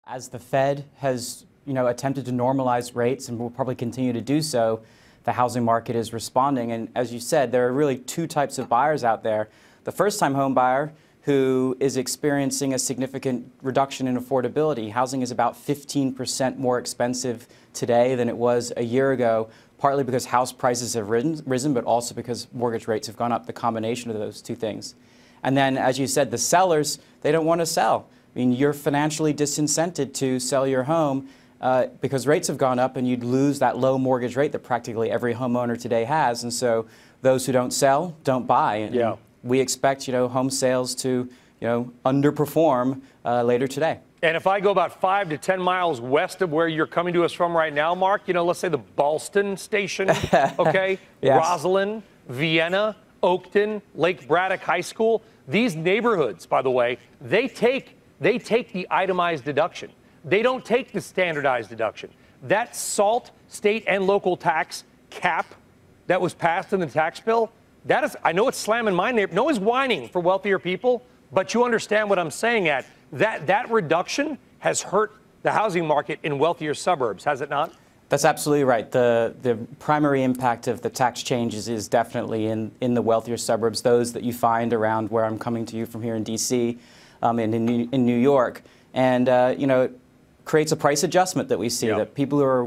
As the Fed has, attempted to normalize rates and will probably continue to do so, the housing market is responding. And as you said, there are really two types of buyers out there. The first-time home buyer who is experiencing a significant reduction in affordability. Housing is about 15% more expensive today than it was a year ago, partly because house prices have risen, but also because mortgage rates have gone up, the combination of those two things. And then, as you said, the sellers, they don't want to sell. I mean, you're financially disincented to sell your home because rates have gone up and you'd lose that low mortgage rate that practically every homeowner today has. And so those who don't sell don't buy. And we expect, home sales to, underperform later today. And if I go about 5 to 10 miles west of where you're coming to us from right now, Mark, let's say the Ballston station, okay, Yes. Roslyn, Vienna, Oakton, Lake Braddock High School, these neighborhoods, by the way, they take the itemized deduction. They don't take the standardized deduction. That SALT, state and local tax cap that was passed in the tax bill, that is, I know it's slamming my neighborhood. No one's whining for wealthier people, but you understand what I'm saying at. That reduction has hurt the housing market in wealthier suburbs, has it not? That's absolutely right. The primary impact of the tax changes is definitely in the wealthier suburbs, those that you find around where I'm coming to you from here in D.C. And in New York. And, it creates a price adjustment that we see, that people are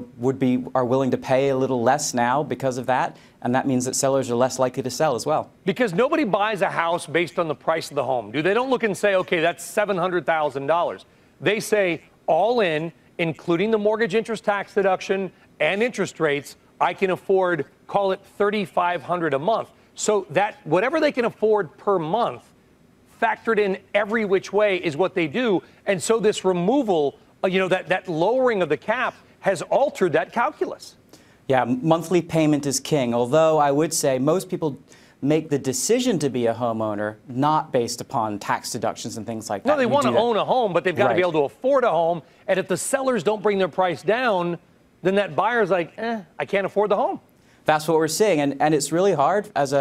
willing to pay a little less now because of that. And that means that sellers are less likely to sell as well. Because nobody buys a house based on the price of the home. They don't look and say, okay, that's $700,000. They say all in, including the mortgage interest tax deduction and interest rates, I can afford, call it $3,500 a month. So that whatever they can afford per month, factored in every which way is what they do. And so this removal, that lowering of the cap has altered that calculus. Yeah, monthly payment is king. Although I would say most people make the decision to be a homeowner not based upon tax deductions and things like that. No, they want to own a home, but they've got to be able to afford a home. And if the sellers don't bring their price down, then that buyer's like, I can't afford the home. That's what we're seeing. And it's really hard as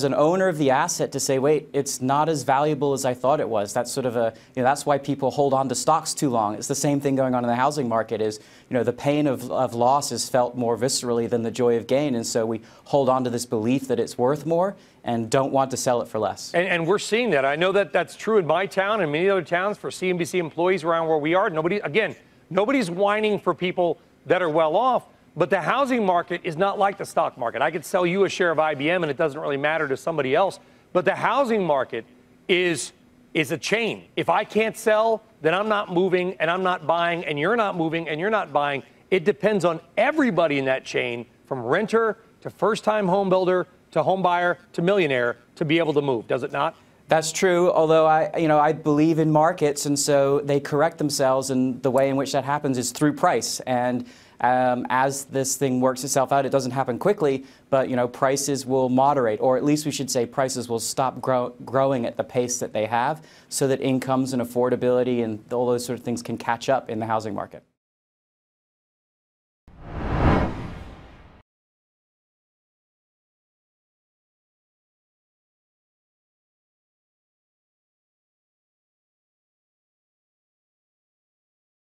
an owner of the asset to say, wait, it's not as valuable as I thought it was. That's sort of that's why people hold on to stocks too long. It's the same thing going on in the housing market is, the pain of loss is felt more viscerally than the joy of gain. And so we hold on to this belief that it's worth more and don't want to sell it for less. And we're seeing that. I know that that's true in my town and many other towns for CNBC employees around where we are. Nobody's whining for people that are well off. But the housing market is not like the stock market. I could sell you a share of IBM and it doesn't really matter to somebody else. But the housing market is a chain. If I can't sell, then I'm not moving and I'm not buying and you're not moving and you're not buying. It depends on everybody in that chain, from renter to first-time home builder to home buyer to millionaire, to be able to move, does it not? That's true, although I believe in markets, and so they correct themselves, and the way in which that happens is through price. And as this thing works itself out, it doesn't happen quickly, but prices will moderate, or at least we should say prices will stop growing at the pace that they have, so that incomes and affordability and all those sort of things can catch up in the housing market.